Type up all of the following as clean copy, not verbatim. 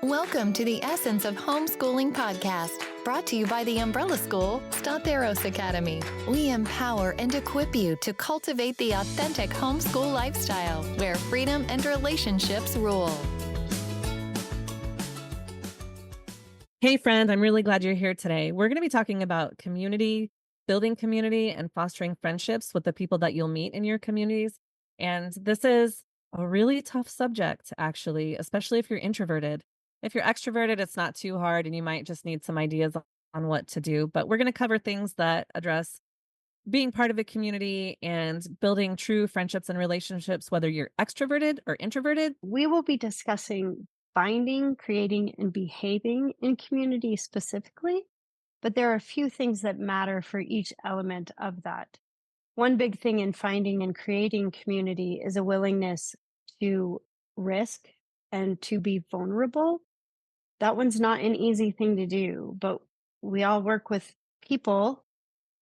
Welcome to the Essence of Homeschooling podcast, brought to you by the umbrella school, Stateros Academy. We empower and equip you to cultivate the authentic homeschool lifestyle where freedom and relationships rule. Hey, friend, I'm really glad you're here today. We're going to be talking about community, building community, and fostering friendships with the people that you'll meet in your communities. And this is a really tough subject, actually, especially if you're introverted. If you're extroverted, it's not too hard, and you might just need some ideas on what to do. But we're going to cover things that address being part of a community and building true friendships and relationships, whether you're extroverted or introverted. We will be discussing finding, creating, and behaving in community specifically, but there are a few things that matter for each element of that. One big thing in finding and creating community is a willingness to risk and to be vulnerable. That one's not an easy thing to do, but we all work with people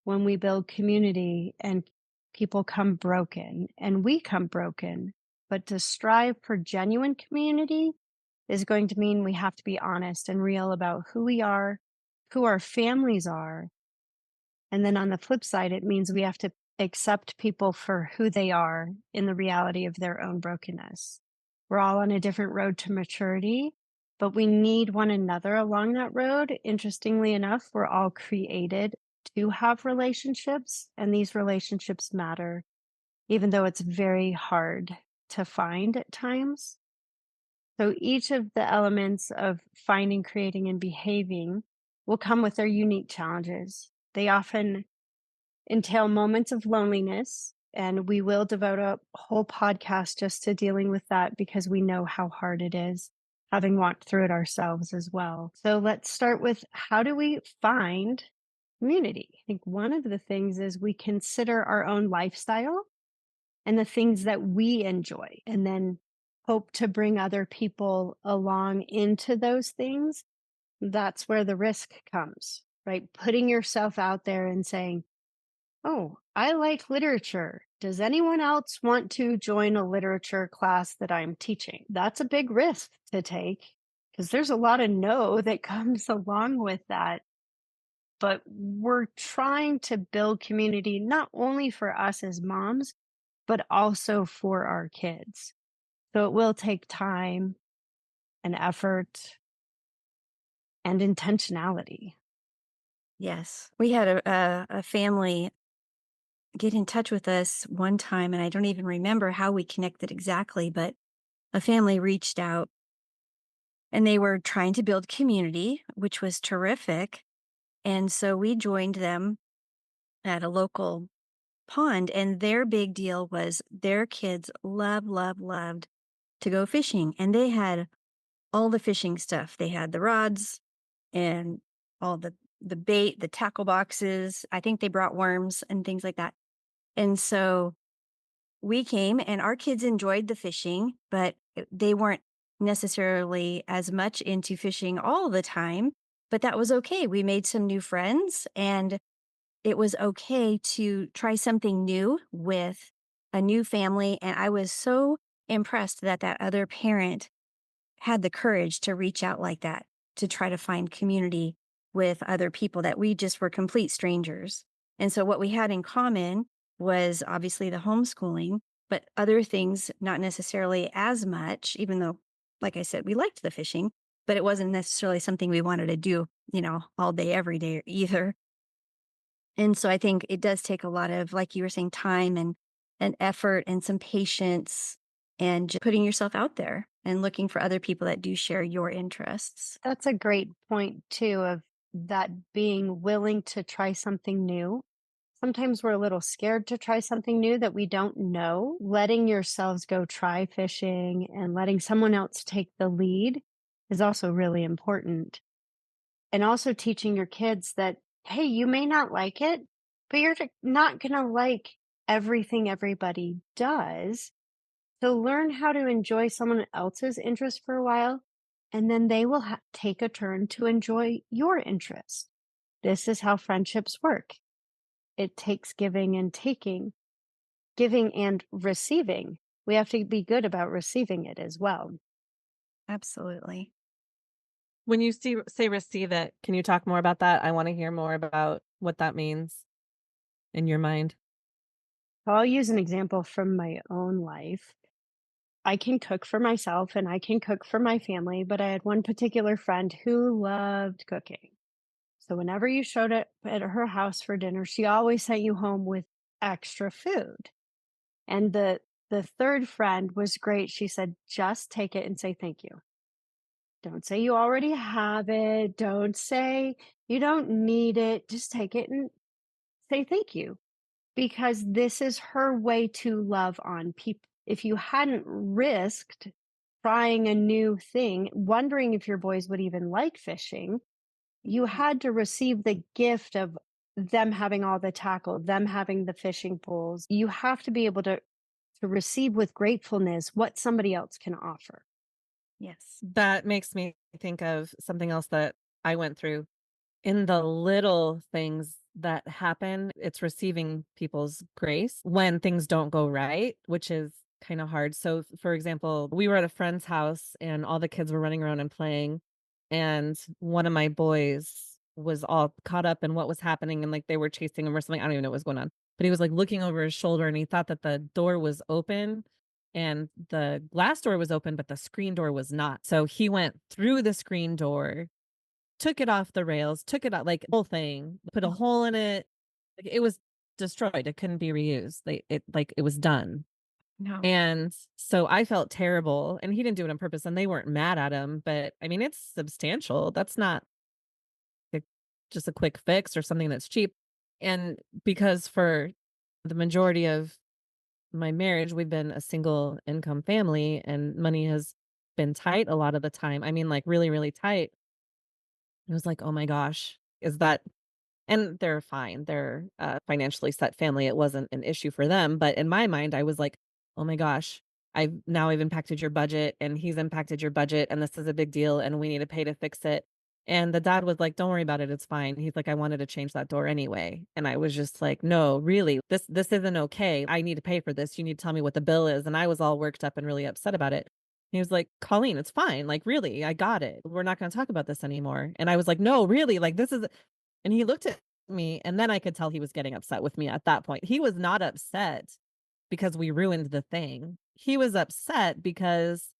when we build community, and people come broken and we come broken. But to strive for genuine community is going to mean we have to be honest and real about who we are, who our families are. And then on the flip side, it means we have to accept people for who they are in the reality of their own brokenness. We're all on a different road to maturity, but we need one another along that road. Interestingly enough, we're all created to have relationships, and these relationships matter, even though it's very hard to find at times. So each of the elements of finding, creating, and behaving will come with their unique challenges. They often entail moments of loneliness, and we will devote a whole podcast just to dealing with that because we know how hard it is, having walked through it ourselves as well. So let's start with, how do we find community? I think one of the things is we consider our own lifestyle and the things that we enjoy, and then hope to bring other people along into those things. That's where the risk comes, right? Putting yourself out there and saying, oh, I like literature. Does anyone else want to join a literature class that I'm teaching? That's a big risk to take because there's a lot of no that comes along with that. But we're trying to build community not only for us as moms, but also for our kids. So it will take time and effort and intentionality. Yes. We had a family get in touch with us one time, and I don't even remember how we connected exactly, but a family reached out and they were trying to build community, which was terrific. And so we joined them at a local pond, and their big deal was their kids loved to go fishing. And they had all the fishing stuff. They had the rods and all the bait, the tackle boxes. I think they brought worms and things like that. And so we came, and our kids enjoyed the fishing, but they weren't necessarily as much into fishing all the time, but that was okay. We made some new friends, and it was okay to try something new with a new family. And I was so impressed that that other parent had the courage to reach out like that, to try to find community with other people that we just were complete strangers. And so what we had in common was obviously the homeschooling, but other things, not necessarily as much, even though, like I said, we liked the fishing, but it wasn't necessarily something we wanted to do, all day, every day either. And so I think it does take a lot of, like you were saying, time and effort and some patience and just putting yourself out there and looking for other people that do share your interests. That's a great point, too, of that being willing to try something new. Sometimes we're a little scared to try something new that we don't know. Letting yourselves go try fishing and letting someone else take the lead is also really important. And also teaching your kids that, hey, you may not like it, but you're not going to like everything everybody does. So learn how to enjoy someone else's interest for a while, and then they will take a turn to enjoy your interest. This is how friendships work. It takes giving and taking, giving and receiving. We have to be good about receiving it as well. Absolutely. When you say receive it, can you talk more about that? I want to hear more about what that means in your mind. I'll use an example from my own life. I can cook for myself and I can cook for my family, but I had one particular friend who loved cooking. So whenever you showed up at her house for dinner, she always sent you home with extra food. And the third friend was great. She said, "Just take it and say thank you. Don't say you already have it. Don't say you don't need it. Just take it and say thank you." Because this is her way to love on people. If you hadn't risked trying a new thing, wondering if your boys would even like fishing, you had to receive the gift of them having all the tackle, them having the fishing poles. You have to be able to receive with gratefulness what somebody else can offer. Yes. That makes me think of something else that I went through. In the little things that happen, it's receiving people's grace when things don't go right, which is kind of hard. So, for example, we were at a friend's house and all the kids were running around and playing. And one of my boys was all caught up in what was happening and like they were chasing him or something. I don't even know what was going on. But he was like looking over his shoulder and he thought that the door was open and the glass door was open, but the screen door was not. So he went through the screen door, took it off the rails, took it out, like, whole thing, put a hole in it. Like, it was destroyed, it couldn't be reused. It was done. No. And so I felt terrible, and he didn't do it on purpose, and they weren't mad at him, but, I mean, it's substantial. That's not, like, just a quick fix or something that's cheap. And because for the majority of my marriage, we've been a single income family, and money has been tight a lot of the time. I mean, like, really, really tight. It was like, "Oh my gosh, is that," and they're fine. They're a financially set family. It wasn't an issue for them, but in my mind, I was like, "Oh my gosh, I've impacted your budget and he's impacted your budget and this is a big deal and we need to pay to fix it." And the dad was like, "Don't worry about it. It's fine." He's like, "I wanted to change that door anyway." And I was just like, "No, really. This isn't okay. I need to pay for this. You need to tell me what the bill is." And I was all worked up and really upset about it. He was like, "Colleen, it's fine. Like, really, I got it. We're not going to talk about this anymore." And I was like, "No, really, like this is," and he looked at me, and then I could tell he was getting upset with me at that point. He was not upset because we ruined the thing. He was upset because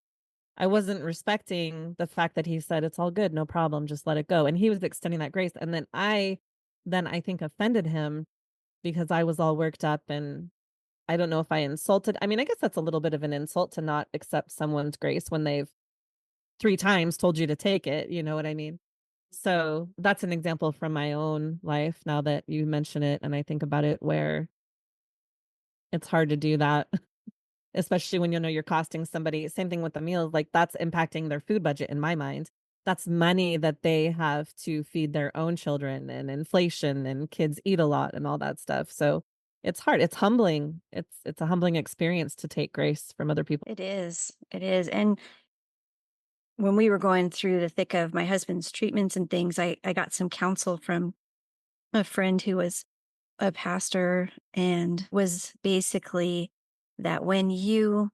I wasn't respecting the fact that he said, "It's all good, no problem, just let it go." And he was extending that grace. And then I think offended him because I was all worked up and I don't know if I insulted. I mean, I guess that's a little bit of an insult to not accept someone's grace when they've 3 times told you to take it, you know what I mean? So, that's an example from my own life now that you mention it and I think about it where it's hard to do that, especially when you know you're costing somebody. Same thing with the meals, like, that's impacting their food budget in my mind. That's money that they have to feed their own children and inflation and kids eat a lot and all that stuff. So, it's hard, it's humbling. It's a humbling experience to take grace from other people. It is. It is. And when we were going through the thick of my husband's treatments and things, I got some counsel from a friend who was a pastor and was basically that when you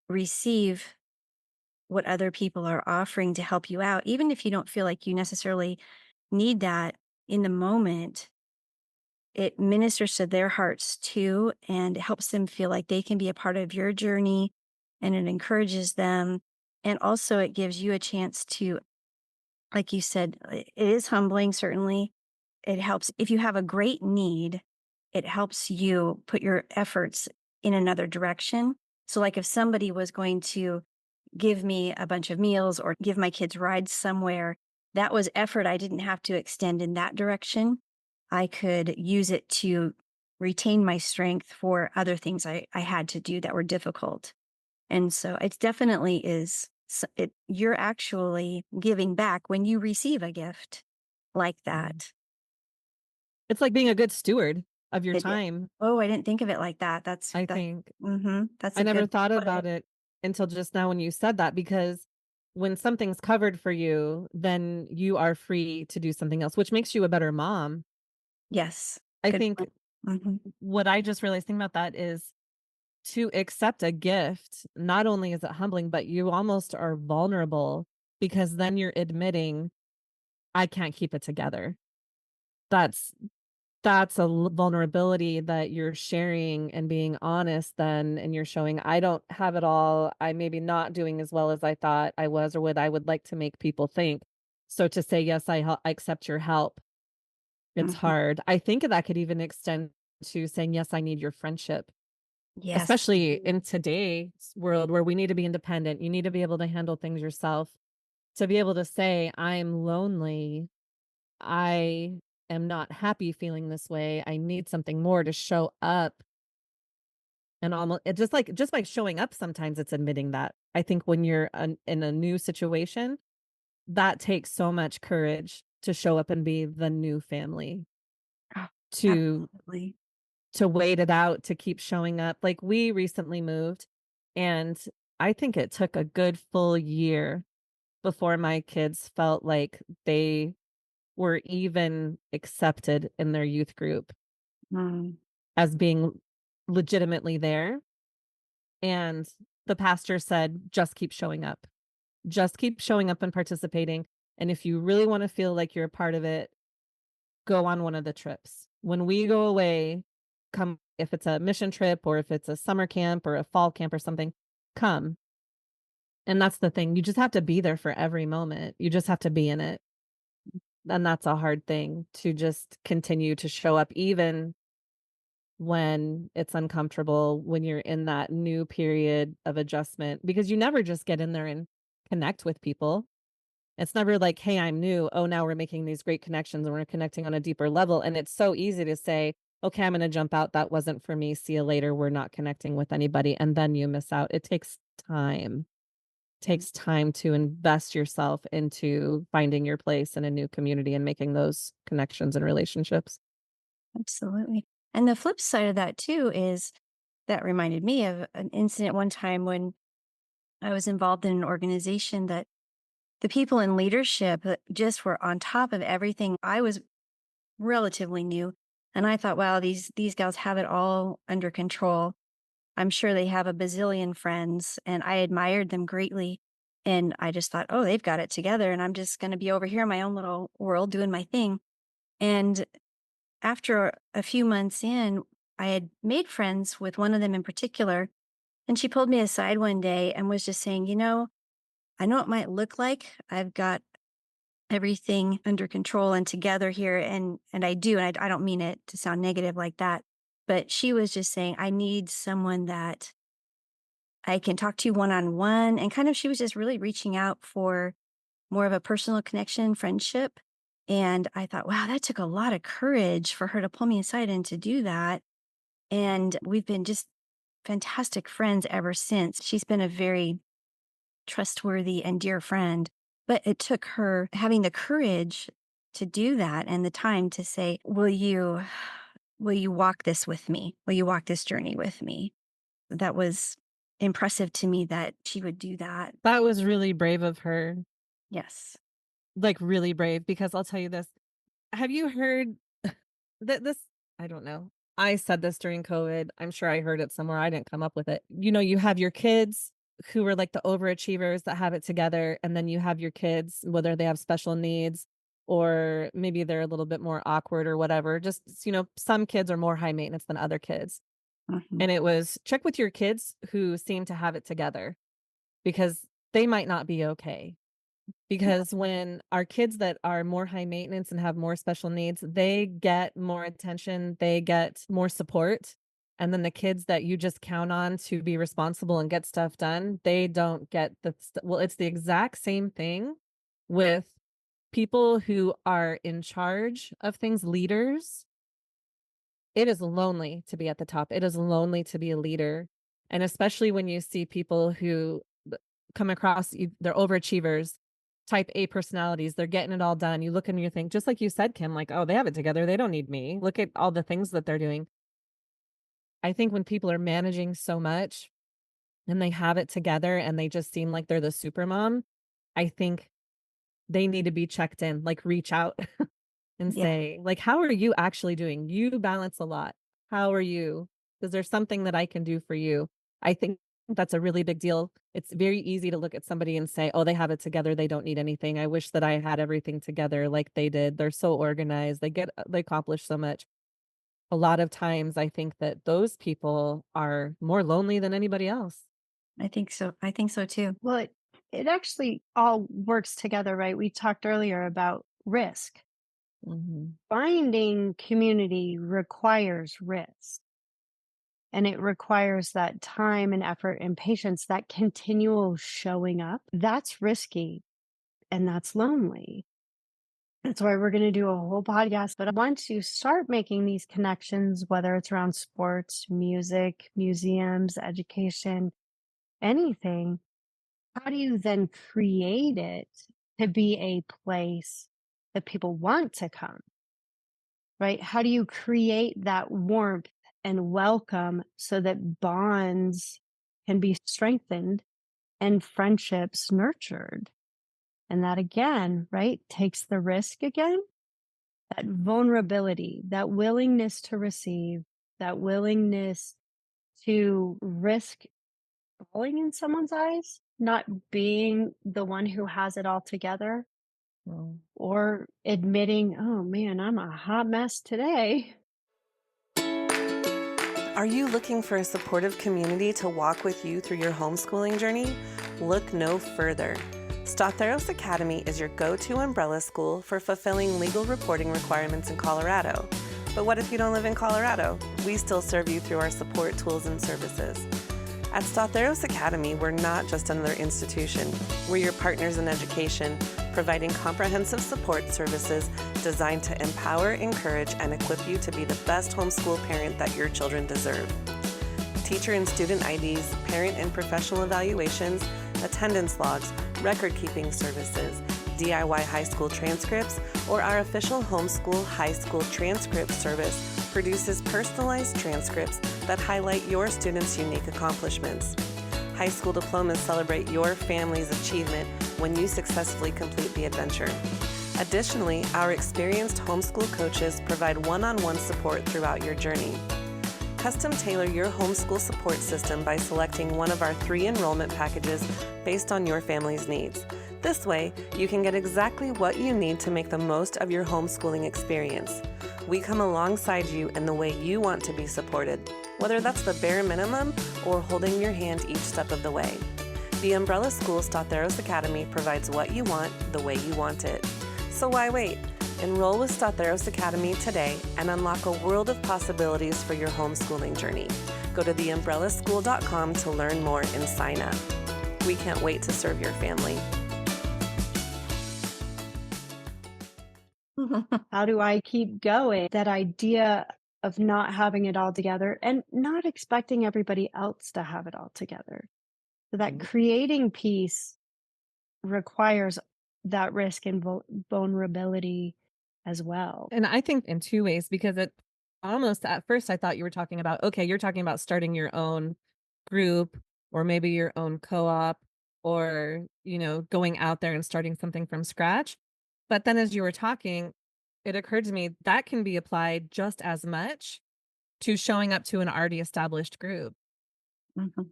receive what other people are offering to help you out, even if you don't feel like you necessarily need that in the moment, it ministers to their hearts too, and it helps them feel like they can be a part of your journey and it encourages them. And also, it gives you a chance to, like you said, it is humbling, certainly. It helps if you have a great need, it helps you put your efforts in another direction. So, like if somebody was going to give me a bunch of meals or give my kids rides somewhere, that was effort I didn't have to extend in that direction. I could use it to retain my strength for other things I had to do that were difficult. And so it definitely is, you're actually giving back when you receive a gift like that. It's like being a good steward of your It, time, oh, I didn't think of it like that. I think. That's I a never good thought put it. about it until just now when you said that, because when something's covered for you, then you are free to do something else, which makes you a better mom. Yes. I Good think point. Hmm. what I just realized thinking about that is to accept a gift, not only is it humbling, but you almost are vulnerable because then you're admitting, I can't keep it together. That's that's a vulnerability that you're sharing and being honest then, and you're showing I don't have it all. I maybe not doing as well as I thought I was or what I would like to make people think. So to say yes, I accept your help. It's Mhm. hard. I think that could even extend to saying yes, I need your friendship. Yes. Especially in today's world where we need to be independent. You need to be able to handle things yourself. To be able to say, I'm lonely, I am not happy feeling this way. I need something more to show up. And almost it just by showing up, sometimes it's admitting that. I think when you're in a new situation, that takes so much courage to show up and be the new family, Oh, to absolutely. wait it out, to keep showing up. Like we recently moved, and I think it took a good full year before my kids felt like they were even accepted in their youth group Mm. as being legitimately there. And the pastor said, just keep showing up. Just keep showing up and participating. And if you really want to feel like you're a part of it, go on one of the trips. When we go away, come if it's a mission trip or if it's a summer camp or a fall camp or something, come. And that's the thing. You just have to be there for every moment. You just have to be in it. And that's a hard thing to just continue to show up even when it's uncomfortable, when you're in that new period of adjustment, because you never just get in there and connect with people. It's never like, hey, I'm new. Oh, now we're making these great connections and we're connecting on a deeper level. And it's so easy to say, okay, I'm going to jump out. That wasn't for me. See you later. We're not connecting with anybody. And then you miss out. It takes time to invest yourself into finding your place in a new community and making those connections and relationships. Absolutely. And the flip side of that too is that reminded me of an incident one time when I was involved in an organization that the people in leadership just were on top of everything. I was relatively new, and I thought, wow, these gals have it all under control. I'm sure they have a bazillion friends, and I admired them greatly. And I just thought, oh, they've got it together, and I'm just going to be over here in my own little world doing my thing. And after a few months in, I had made friends with one of them in particular, and she pulled me aside one day and was just saying, I know it might look like I've got everything under control and together here, and I do, and I don't mean it to sound negative like that, but she was just saying, I need someone that I can talk to one on one, and kind of she was just really reaching out for more of a personal connection, friendship. And I thought, wow, that took a lot of courage for her to pull me aside and to do that. And we've been just fantastic friends ever since. She's been a very trustworthy and dear friend, but it took her having the courage to do that and the time to say, will you walk this with me? Will you walk this journey with me? That was impressive to me that she would do that. That was really brave of her, Yes. like really brave, because I'll tell you this. Have you heard that this? I don't know. I said this during COVID. I'm sure I heard it somewhere. I didn't come up with it. You have your kids who are like the overachievers that have it together. And then you have your kids, whether they have special needs or maybe they're a little bit more awkward or whatever. Just, some kids are more high maintenance than other kids. Mhm. And it was check with your kids who seem to have it together because they might not be okay. Because when our kids that are more high maintenance and have more special needs, they get more attention, they get more support. And then the kids that you just count on to be responsible and get stuff done, they don't get well, it's the exact same thing with people who are in charge of things, leaders. It is lonely to be at the top. It is lonely to be a leader. And especially when you see people who come across, they're overachievers, type A personalities, they're getting it all done. You look and you think, just like you said, Kim, like, oh, they have it together. They don't need me. Look at all the things that they're doing. I think when people are managing so much and they have it together and they just seem like they're the super mom, I think they need to be checked in, like reach out and Yeah. say, like, how are you actually doing? You balance a lot. How are you? Is there something that I can do for you? I think that's a really big deal. it's very easy to look at somebody and say, "Oh, they have it together. They don't need anything. I wish that I had everything together like they did. They're so organized. They accomplish so much." A lot of times I think that those people are more lonely than anybody else. I think so. I think so too. Well, it actually all works together, right? We talked earlier about risk. Mhm. Finding community requires risk, and it requires that time and effort and patience, that continual showing up. That's risky and that's lonely. That's why we're going to do a whole podcast. But once you start making these connections, whether it's around sports, music, museums, education, anything, how do you then create it to be a place that people want to come, right? How do you create that warmth and welcome so that bonds can be strengthened and friendships nurtured? And that again, right, takes the risk again, that vulnerability, that willingness to receive, that willingness to risk falling in someone's eyes, not being the one who has it all together, Well, or admitting, oh man, I'm a hot mess today. Are you looking for a supportive community to walk with you through your homeschooling journey? Look no further. Statheros Academy is your go-to umbrella school for fulfilling legal reporting requirements in Colorado. But what if you don't live in Colorado? We still serve you through our support tools and services. At Statheros Academy, we're not just another institution. We're your partners in education, providing comprehensive support services designed to empower, encourage, and equip you to be the best homeschool parent that your children deserve. Teacher and student IDs, parent and professional evaluations, attendance logs, record-keeping services, DIY high school transcripts, or our official homeschool high school transcript service produces personalized transcripts that highlight your students' unique accomplishments. High school diplomas celebrate your family's achievement when you successfully complete the adventure. Additionally, our experienced homeschool coaches provide one-on-one support throughout your journey. Custom tailor your homeschool support system by selecting one of our 3 enrollment packages based on your family's needs. This way, you can get exactly what you need to make the most of your homeschooling experience. We come alongside you in the way you want to be supported, whether that's the bare minimum or holding your hand each step of the way. The Umbrella School Statheros Academy provides what you want the way you want it. So why wait? Enroll with Statheros Academy today and unlock a world of possibilities for your homeschooling journey. Go to theumbrellaschool.com to learn more and sign up. We can't wait to serve your family. How do I keep going? That idea of not having it all together and not expecting everybody else to have it all together. So that creating peace requires that risk and vulnerability as well. And I think in 2 ways, because it almost at first I thought you were talking about, okay, you're talking about starting your own group or maybe your own co-op or, going out there and starting something from scratch. But then as you were talking, it occurred to me that can be applied just as much to showing up to an already established group Mhm.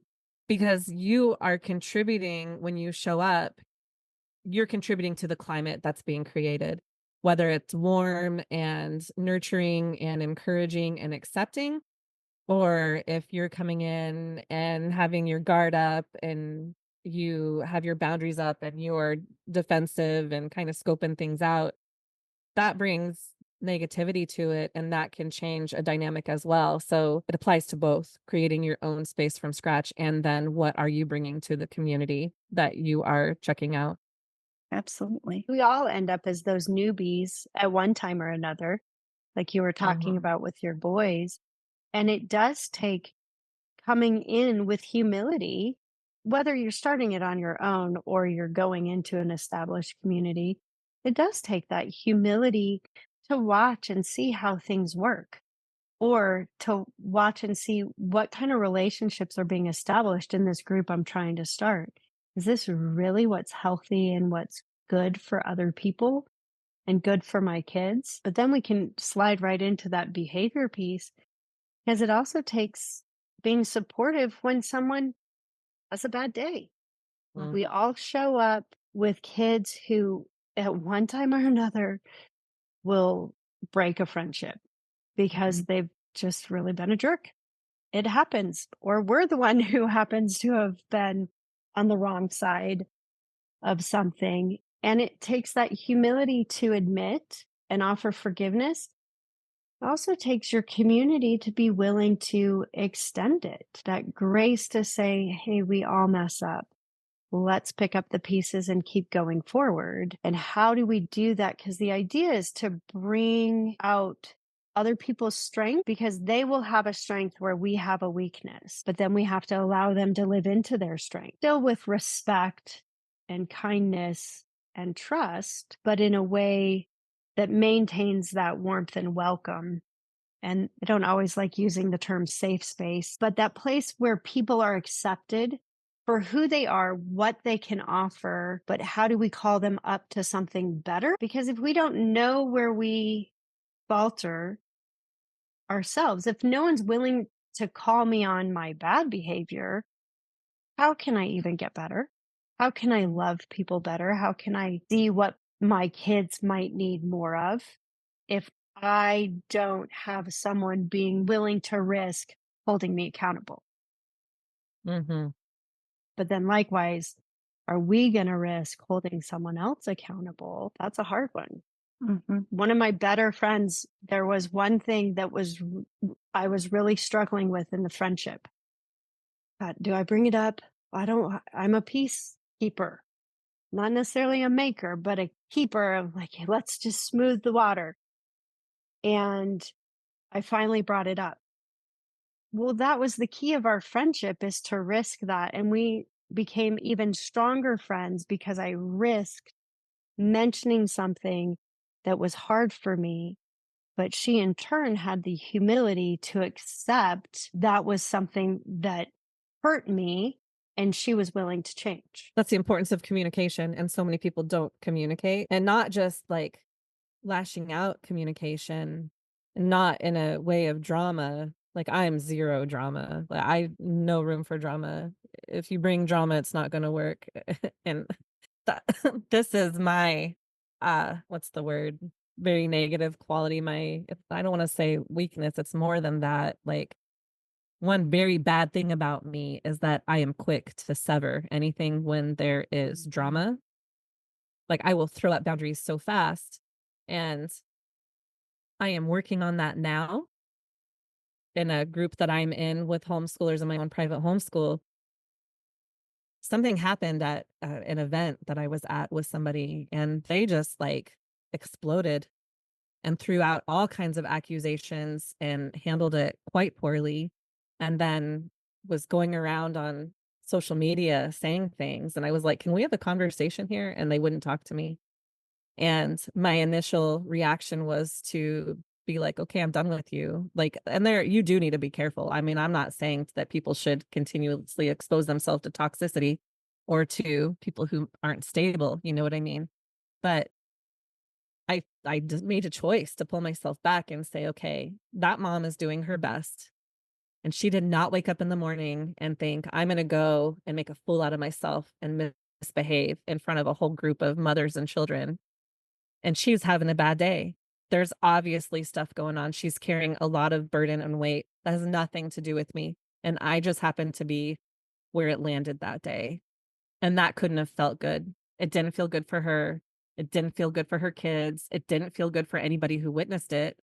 because you are contributing when you show up, you're contributing to the climate that's being created, whether it's warm and nurturing and encouraging and accepting, or if you're coming in and having your guard up and you have your boundaries up and you're defensive and kind of scoping things out, that brings negativity to it and that can change a dynamic as well. So it applies to both creating your own space from scratch and then what are you bringing to the community that you are checking out. Absolutely. We all end up as those newbies at one time or another, like you were talking Mhm. about with your boys. And it does take coming in with humility, whether you're starting it on your own or you're going into an established community. It does take that humility to watch and see how things work, or to watch and see what kind of relationships are being established in this group I'm trying to start. Is this really what's healthy and what's good for other people and good for my kids? But then we can slide right into that behavior piece, because it also takes being supportive when someone has a bad day. Mm. We all show up with kids who, at one time or another, will break a friendship because they've just really been a jerk. It happens. Or we're the one who happens to have been on the wrong side of something. And it takes that humility to admit and offer forgiveness. It also takes your community to be willing to extend it, that grace to say, hey, we all mess up. Let's pick up the pieces and keep going forward. And how do we do that? Because the idea is to bring out other people's strength because they will have a strength where we have a weakness, but then we have to allow them to live into their strength, still with respect and kindness and trust, but in a way that maintains that warmth and welcome. And I don't always like using the term safe space, but that place where people are accepted for who they are, what they can offer, but how do we call them up to something better? Because if we don't know where we falter ourselves, if no one's willing to call me on my bad behavior, how can I even get better? How can I love people better? How can I see what my kids might need more of if I don't have someone being willing to risk holding me accountable? Mm-hmm. But then likewise, are we going to risk holding someone else accountable? That's a hard one. One of my better friends, there was one thing that I was really struggling with in the friendship. Do I bring it up? I'm a peacekeeper, not necessarily a maker, but a keeper of like, hey, let's just smooth the water. And I finally brought it up. Well, that was the key of our friendship, is to risk that. And we became even stronger friends because I risked mentioning something that was hard for me. But she in turn had the humility to accept that was something that hurt me, and she was willing to change. That's the importance of communication. And so many people don't communicate, and not just like lashing out communication, not in a way of drama. Like I am zero drama. Like I no room for drama. If you bring drama, it's not going to work. And that, this is my what's the word? Very negative quality. I don't want to say weakness. It's more than that. Like one very bad thing about me is that I am quick to sever anything when there is drama. Like I will throw out boundaries so fast. And I am working on that now in a group that I'm in with homeschoolers in my own private homeschool. Something happened at an event that I was at with somebody, and they just like exploded and threw out all kinds of accusations and handled it quite poorly. And then was going around on social media saying things. And I was like, can we have a conversation here? And they wouldn't talk to me. And my initial reaction was to be like, okay, I'm done with you. Like, and you do need to be careful. I mean, I'm not saying that people should continuously expose themselves to toxicity or to people who aren't stable. You know what I mean? But I just made a choice to pull myself back and say, okay, that mom is doing her best. And she did not wake up in the morning and think, I'm going to go and make a fool out of myself and misbehave in front of a whole group of mothers and children. And she's having a bad day. There's obviously stuff going on. She's carrying a lot of burden and weight that has nothing to do with me. And I just happened to be where it landed that day. And that couldn't have felt good. It didn't feel good for her. It didn't feel good for her kids. It didn't feel good for anybody who witnessed it.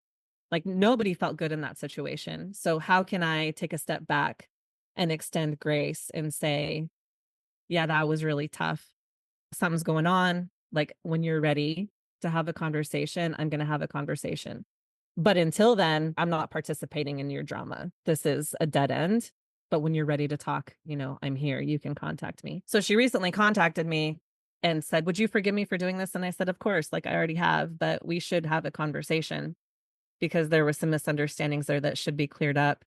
Like nobody felt good in that situation. So how can I take a step back and extend grace and say, yeah, that was really tough. Something's going on. Like when you're ready to have a conversation, I'm going to have a conversation. But until then, I'm not participating in your drama. This is a dead end. But when you're ready to talk, I'm here. You can contact me. So she recently contacted me and said, would you forgive me for doing this? And I said, of course, like I already have, but we should have a conversation because there were some misunderstandings there that should be cleared up.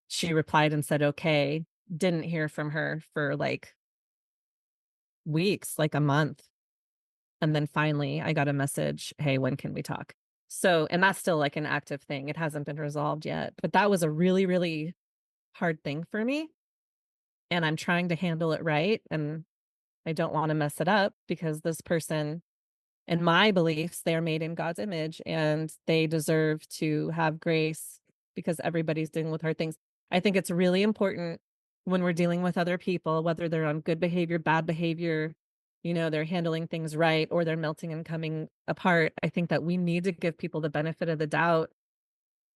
She replied and said, okay. Didn't hear from her for like weeks, like a month. And then finally I got a message, hey, when can we talk? So, and that's still like an active thing. It hasn't been resolved yet, but that was a really, really hard thing for me. And I'm trying to handle it right. And I don't want to mess it up because this person, in my beliefs, they're made in God's image and they deserve to have grace because everybody's dealing with hard things. I think it's really important when we're dealing with other people, whether they're on good behavior, bad behavior, they're handling things right or they're melting and coming apart. I think that we need to give people the benefit of the doubt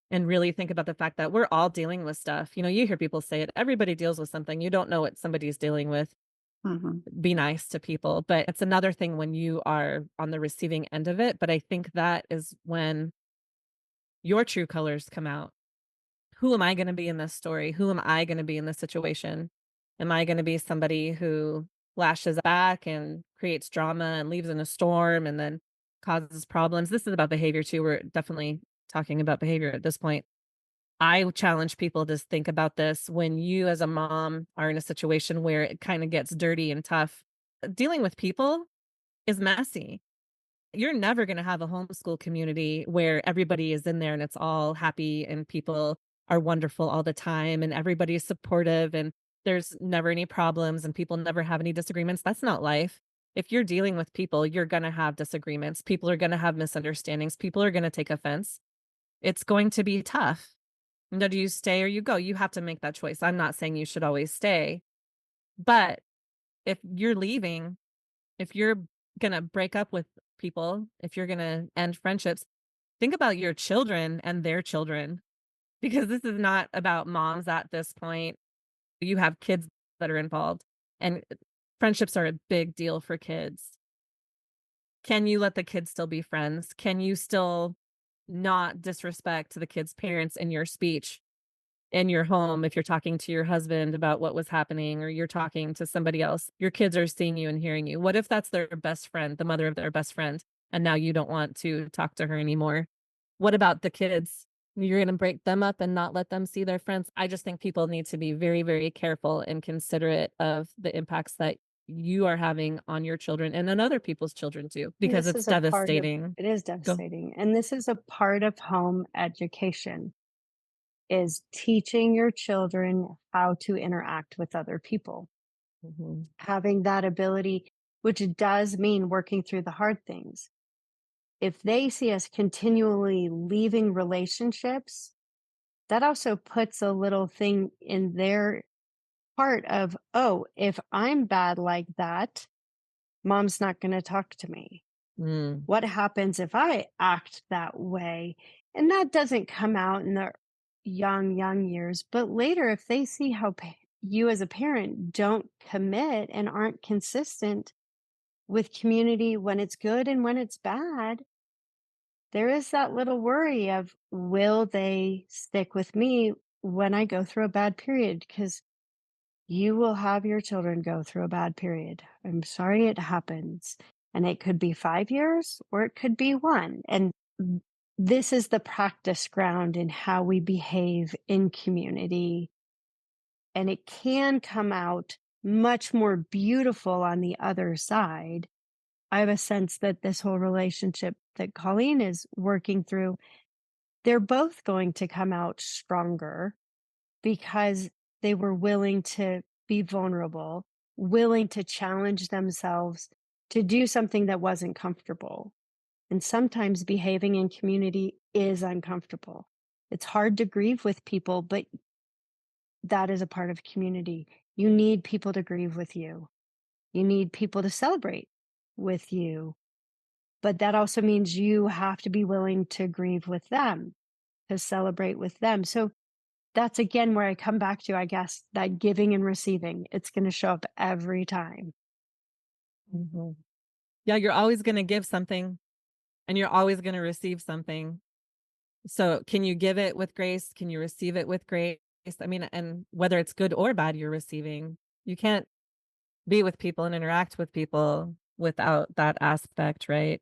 and really think about the fact that we're all dealing with stuff. You hear people say it, everybody deals with something. You don't know what somebody's dealing with. Mhm. Be nice to people. But it's another thing when you are on the receiving end of it. But I think that is when your true colors come out. Who am I going to be in this story? Who am I going to be in this situation? Am I going to be somebody who lashes back and creates drama and leaves in a storm and then causes problems? This is about behavior too. We're definitely talking about behavior at this point. I challenge people to think about this when you, as a mom, are in a situation where it kind of gets dirty and tough. Dealing with people is messy. You're never going to have a homeschool community where everybody is in there and it's all happy and people are wonderful all the time and everybody is supportive and there's never any problems and people never have any disagreements. That's not life. If you're dealing with people, you're going to have disagreements. People are going to have misunderstandings. People are going to take offense. It's going to be tough. Do you stay or you go? You have to make that choice. I'm not saying you should always stay, but if you're leaving, if you're going to break up with people, if you're going to end friendships, think about your children and their children, because this is not about moms at this point. You have kids that are involved, and friendships are a big deal for kids. Can you let the kids still be friends? Can you still not disrespect the kids' parents in your speech? In your home, if you're talking to your husband about what was happening or you're talking to somebody else, your kids are seeing you and hearing you. What if that's their best friend, the mother of their best friend, and now you don't want to talk to her anymore? What about the kids? You're going to break them up and not let them see their friends. I just think people need to be very, very careful and considerate of the impacts that you are having on your children and on other people's children too, And because this it's is a part of devastating. it is Go. devastating. And this is a part of home education is teaching your children how to interact with other people. Mhm. Having that ability, which does mean working through the hard things. If they see us continually leaving relationships, that also puts a little thing in their part of, oh, if I'm bad like that, mom's not going to talk to me. Mm. What happens if I act that way? And that doesn't come out in the young years, but later, if they see how you as a parent don't commit and aren't consistent with community when it's good and when it's bad, there is that little worry of, will they stick with me when I go through a bad period? Because you will have your children go through a bad period. I'm sorry it happens. And it could be 5 years or it could be one. And this is the practice ground in how we behave in community. And it can come out much more beautiful on the other side. I have a sense that this whole relationship that Colleen is working through, they're both going to come out stronger because they were willing to be vulnerable, willing to challenge themselves to do something that wasn't comfortable. And sometimes behaving in community is uncomfortable. It's hard to grieve with people, but that is a part of community. You need people to grieve with you. You need people to celebrate with you. But that also means you have to be willing to grieve with them, to celebrate with them. So that's again where I come back to, I guess, that giving and receiving. It's going to show up every time. Mhm. Yeah, you're always going to give something and you're always going to receive something. So can you give it with grace? Can you receive it with grace? I mean, and whether it's good or bad you're receiving, you can't be with people and interact with people without that aspect, right?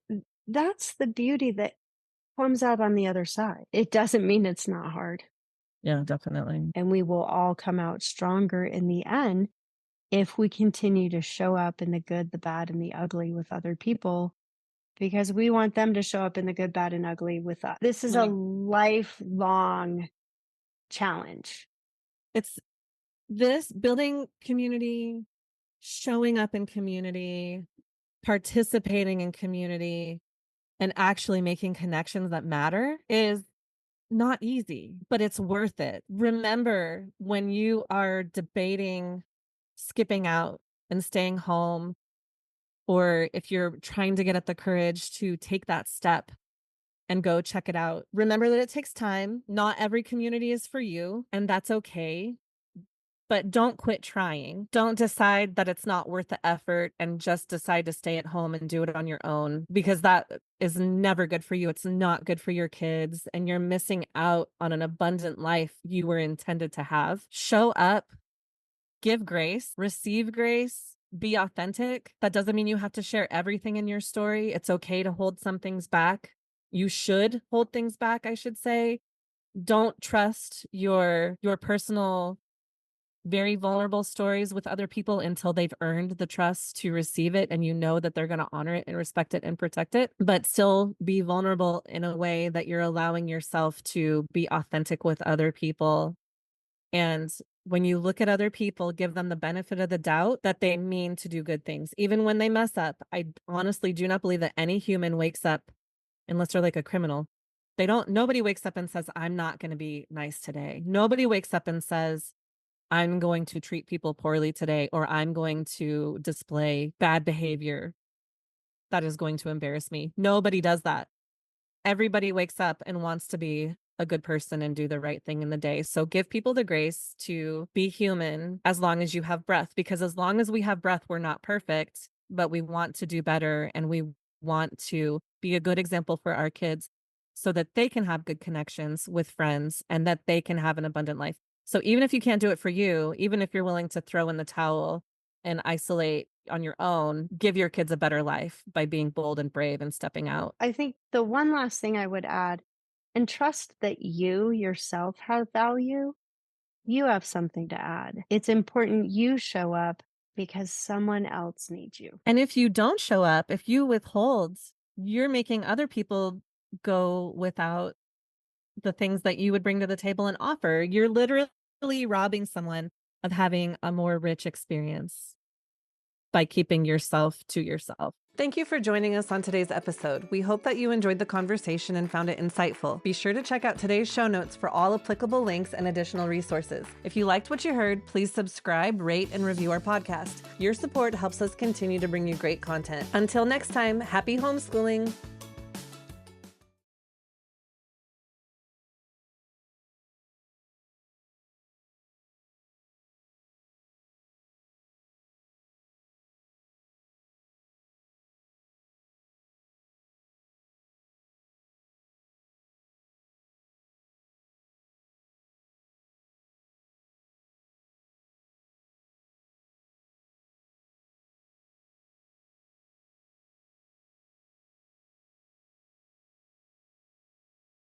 That's the beauty that comes out on the other side. It doesn't mean it's not hard. Yeah, definitely. And we will all come out stronger in the end if we continue to show up in the good, the bad, and the ugly with other people, because we want them to show up in the good, bad, and ugly with us. This is a Right. lifelong challenge. It's this building community showing up in community, participating in community, and actually making connections that matter is not easy, but it's worth it. Remember, when you are debating skipping out and staying home, or if you're trying to get up the courage to take that step and go check it out, remember that it takes time. Not every community is for you, and that's okay. But don't quit trying. Don't decide that it's not worth the effort and just decide to stay at home and do it on your own, because that is never good for you. It's not good for your kids, and you're missing out on an abundant life you were intended to have. Show up, give grace, receive grace, be authentic. That doesn't mean you have to share everything in your story. It's okay to hold some things back. You should hold things back, I should say. Don't trust your personal, very vulnerable stories with other people until they've earned the trust to receive it, and you know that they're going to honor it and respect it and protect it. But still be vulnerable in a way that you're allowing yourself to be authentic with other people. And when you look at other people, give them the benefit of the doubt that they mean to do good things, even when they mess up. I honestly do not believe that any human wakes up, unless they're like a criminal. Nobody wakes up and says, I'm not going to be nice today. Nobody wakes up and says, I'm going to treat people poorly today, or I'm going to display bad behavior that is going to embarrass me. Nobody does that. Everybody wakes up and wants to be a good person and do the right thing in the day. So give people the grace to be human as long as you have breath, because as long as we have breath, we're not perfect, but we want to do better, and we want to be a good example for our kids so that they can have good connections with friends and that they can have an abundant life. So even if you can't do it for you, even if you're willing to throw in the towel and isolate on your own, give your kids a better life by being bold and brave and stepping out. I think the one last thing I would add, and trust that you yourself have value. You have something to add. It's important you show up because someone else needs you. And if you don't show up, if you withhold, you're making other people go without the things that you would bring to the table and offer. You're literally robbing someone of having a more rich experience by keeping yourself to yourself. Thank you for joining us on today's episode. We hope that you enjoyed the conversation and found it insightful. Be sure to check out today's show notes for all applicable links and additional resources. If you liked what you heard, please subscribe, rate, and review our podcast. Your support helps us continue to bring you great content. Until next time, happy homeschooling.